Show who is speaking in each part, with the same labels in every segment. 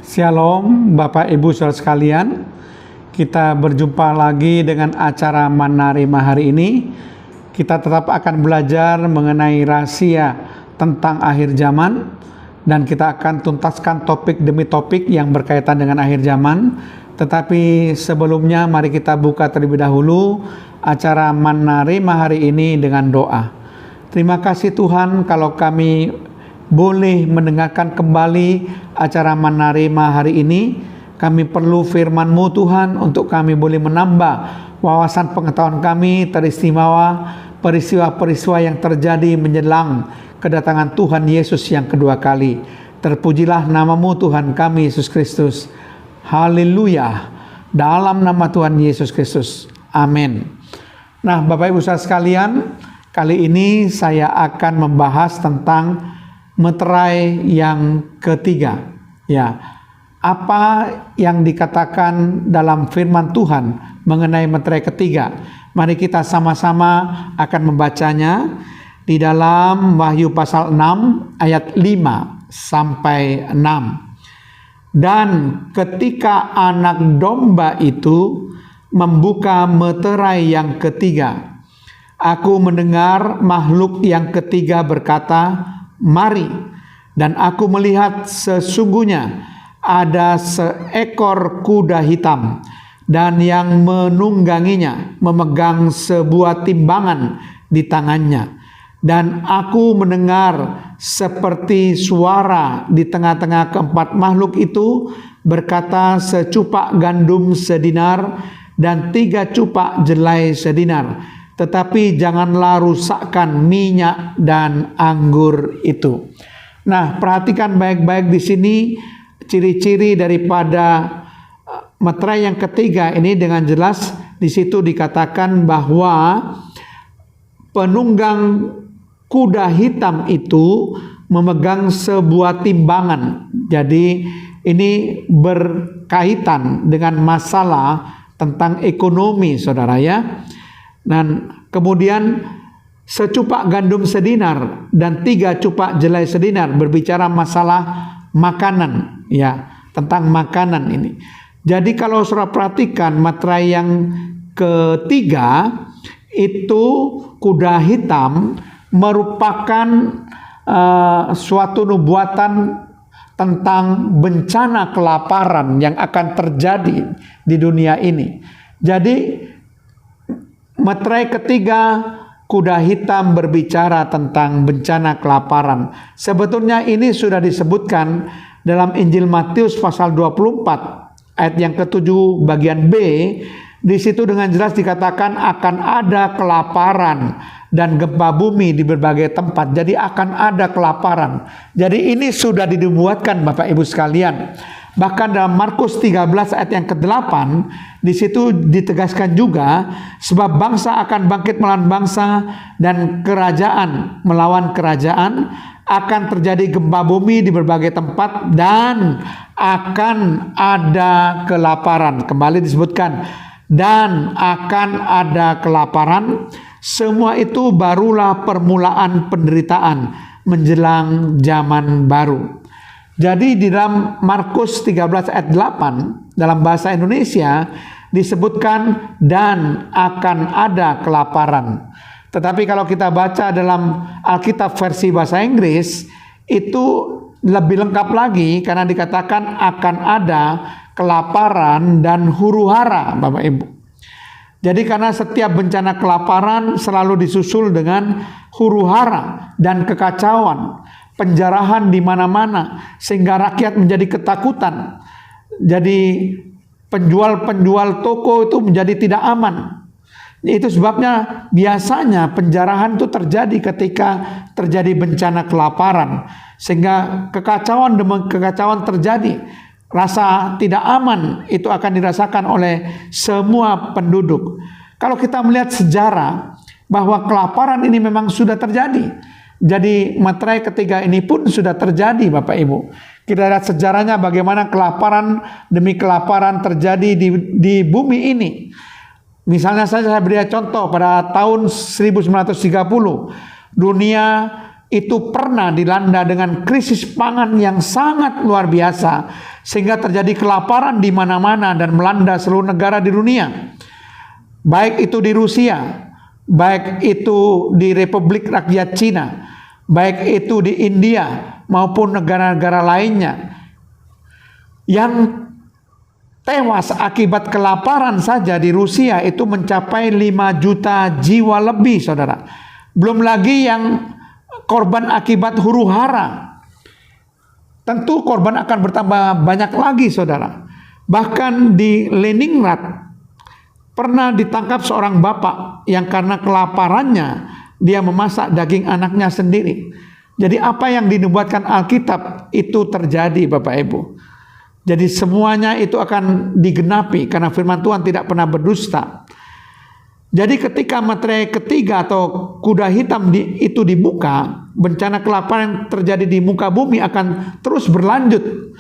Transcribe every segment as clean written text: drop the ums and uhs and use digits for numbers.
Speaker 1: Shalom Bapak Ibu Saudara sekalian. Kita berjumpa lagi dengan acara Manna Rema hari ini. Kita tetap akan belajar mengenai rahasia tentang akhir zaman, dan kita akan tuntaskan topik demi topik yang berkaitan dengan akhir zaman. Tetapi sebelumnya mari kita buka terlebih dahulu acara Manna Rema hari ini dengan doa. Terima kasih Tuhan kalau kami boleh mendengarkan kembali acara Manna Rema hari ini. Kami perlu firman-Mu Tuhan untuk kami boleh menambah wawasan pengetahuan kami teristimewa peristiwa-peristiwa yang terjadi menjelang kedatangan Tuhan Yesus yang kedua kali. Terpujilah nama-Mu Tuhan kami Yesus Kristus. Haleluya. Dalam nama Tuhan Yesus Kristus. Amin. Nah, Bapak Ibu saudara sekalian, kali ini saya akan membahas tentang meterai yang ketiga. Ya, apa yang dikatakan dalam firman Tuhan mengenai meterai ketiga? Mari kita sama-sama akan membacanya di dalam Wahyu pasal 6 ayat 5 sampai 6. Dan ketika anak domba itu membuka meterai yang ketiga, aku mendengar makhluk yang ketiga berkata, "Mari." Dan aku melihat sesungguhnya ada seekor kuda hitam, dan yang menungganginya memegang sebuah timbangan di tangannya. Dan aku mendengar seperti suara di tengah-tengah keempat makhluk itu berkata, "Secupak gandum sedinar dan 3 cupak jelai sedinar. Tetapi janganlah rusakkan minyak dan anggur itu." Nah, perhatikan baik-baik di sini ciri-ciri daripada meterai yang ketiga ini. Dengan jelas di situ dikatakan bahwa penunggang kuda hitam itu memegang sebuah timbangan. Jadi ini berkaitan dengan masalah tentang ekonomi, saudara ya. Dan kemudian secupak gandum sedinar dan 3 cupak jelai sedinar berbicara masalah makanan, ya, tentang makanan ini. Jadi kalau saudara perhatikan meterai yang ketiga itu kuda hitam merupakan suatu nubuatan tentang bencana kelaparan yang akan terjadi di dunia ini. Jadi meterai ketiga kuda hitam berbicara tentang bencana kelaparan. Sebetulnya ini sudah disebutkan dalam Injil Matius pasal 24 ayat yang ke-7 bagian B. Di situ dengan jelas dikatakan akan ada kelaparan dan gempa bumi di berbagai tempat. Jadi akan ada kelaparan. Jadi ini sudah dinubuatkan Bapak Ibu sekalian. Bahkan dalam Markus 13 ayat yang ke-8 di situ ditegaskan juga, sebab bangsa akan bangkit melawan bangsa dan kerajaan melawan kerajaan, akan terjadi gempa bumi di berbagai tempat dan akan ada kelaparan. Kembali disebutkan, dan akan ada kelaparan. Semua itu barulah permulaan penderitaan menjelang zaman baru. Jadi di dalam Markus 13 ayat 8 dalam bahasa Indonesia disebutkan dan akan ada kelaparan. Tetapi kalau kita baca dalam Alkitab versi bahasa Inggris itu lebih lengkap lagi karena dikatakan akan ada kelaparan dan huru-hara, Bapak Ibu. Jadi karena setiap bencana kelaparan selalu disusul dengan huru-hara dan kekacauan, penjarahan di mana-mana sehingga rakyat menjadi ketakutan. Jadi penjual-penjual toko itu menjadi tidak aman. Itu sebabnya biasanya penjarahan itu terjadi ketika terjadi bencana kelaparan, sehingga kekacauan demi kekacauan terjadi. Rasa tidak aman itu akan dirasakan oleh semua penduduk. Kalau kita melihat sejarah bahwa kelaparan ini memang sudah terjadi. Jadi meterai ketiga ini pun sudah terjadi Bapak Ibu. Kita lihat sejarahnya bagaimana kelaparan demi kelaparan terjadi di bumi ini. Misalnya saya beri contoh pada tahun 1930 dunia itu pernah dilanda dengan krisis pangan yang sangat luar biasa, sehingga terjadi kelaparan di mana-mana dan melanda seluruh negara di dunia. Baik itu di Rusia, baik itu di Republik Rakyat Cina, baik itu di India maupun negara-negara lainnya. Yang tewas akibat kelaparan saja di Rusia itu mencapai 5 juta jiwa lebih, saudara. Belum lagi yang korban akibat huru-hara. Tentu korban akan bertambah banyak lagi, saudara. Bahkan di Leningrad pernah ditangkap seorang bapak yang karena kelaparannya dia memasak daging anaknya sendiri. Jadi apa yang dinubuatkan Alkitab itu terjadi, Bapak Ibu. Jadi semuanya itu akan digenapi karena firman Tuhan tidak pernah berdusta. Jadi ketika materai ketiga atau kuda hitam itu dibuka, bencana kelaparan yang terjadi di muka bumi akan terus berlanjut.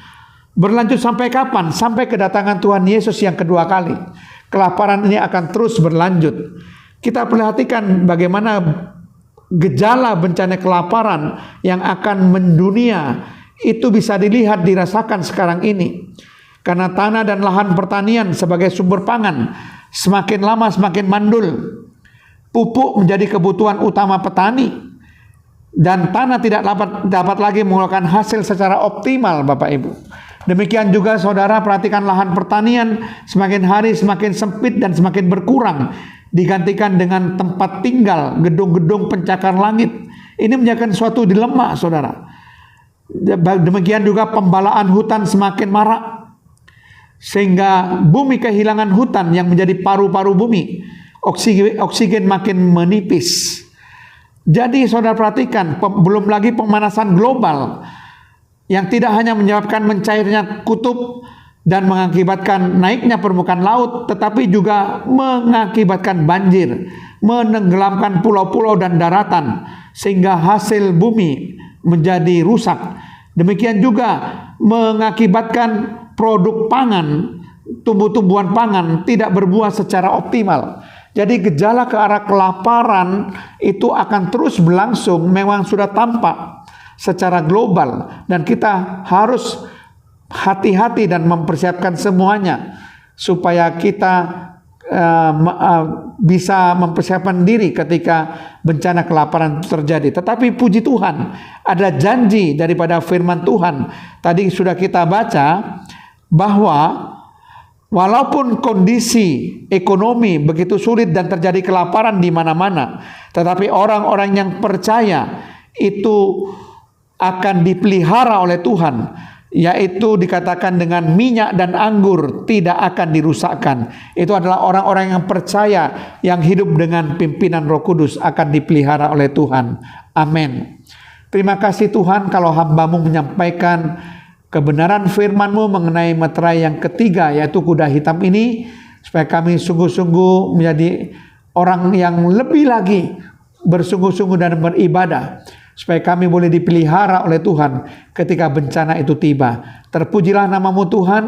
Speaker 1: Berlanjut sampai kapan? Sampai kedatangan Tuhan Yesus yang kedua kali. Kelaparan ini akan terus berlanjut. Kita perhatikan bagaimana gejala bencana kelaparan yang akan mendunia itu bisa dilihat, dirasakan sekarang ini. Karena tanah dan lahan pertanian sebagai sumber pangan semakin lama semakin mandul. Pupuk menjadi kebutuhan utama petani, dan tanah tidak dapat lagi mengeluarkan hasil secara optimal, Bapak Ibu. Demikian juga saudara, perhatikan lahan pertanian semakin hari semakin sempit dan semakin berkurang, digantikan dengan tempat tinggal, gedung-gedung pencakar langit. Ini menjadikan suatu dilema, saudara. Demikian juga pembalaan hutan semakin marak, sehingga bumi kehilangan hutan yang menjadi paru-paru bumi. Oksigen makin menipis. Jadi saudara perhatikan, belum lagi pemanasan global yang tidak hanya menyebabkan mencairnya kutub dan mengakibatkan naiknya permukaan laut, tetapi juga mengakibatkan banjir, menenggelamkan pulau-pulau dan daratan, sehingga hasil bumi menjadi rusak. Demikian juga mengakibatkan produk pangan, tumbuh-tumbuhan pangan tidak berbuah secara optimal. Jadi gejala ke arah kelaparan itu akan terus berlangsung, memang sudah tampak secara global, dan kita harus hati-hati dan mempersiapkan semuanya supaya kita bisa mempersiapkan diri ketika bencana kelaparan terjadi. Tetapi puji Tuhan, ada janji daripada firman Tuhan. Tadi sudah kita baca bahwa walaupun kondisi ekonomi begitu sulit dan terjadi kelaparan di mana-mana, tetapi orang-orang yang percaya itu akan dipelihara oleh Tuhan, yaitu dikatakan dengan minyak dan anggur tidak akan dirusakkan. Itu adalah orang-orang yang percaya, yang hidup dengan pimpinan Roh Kudus akan dipelihara oleh Tuhan. Amin. Terima kasih Tuhan kalau hamba-Mu menyampaikan kebenaran firman-Mu mengenai materai yang ketiga, yaitu kuda hitam ini, supaya kami sungguh-sungguh menjadi orang yang lebih lagi bersungguh-sungguh dan beribadah, supaya kami boleh dipelihara oleh Tuhan ketika bencana itu tiba. Terpujilah nama-Mu Tuhan.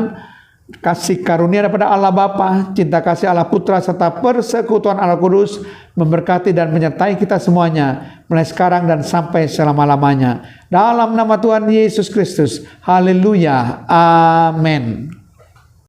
Speaker 1: Kasih karunia daripada Allah Bapa, cinta kasih Allah Putra, serta persekutuan Allah Kudus memberkati dan menyertai kita semuanya, mulai sekarang dan sampai selama-lamanya. Dalam nama Tuhan Yesus Kristus. Haleluya. Amin.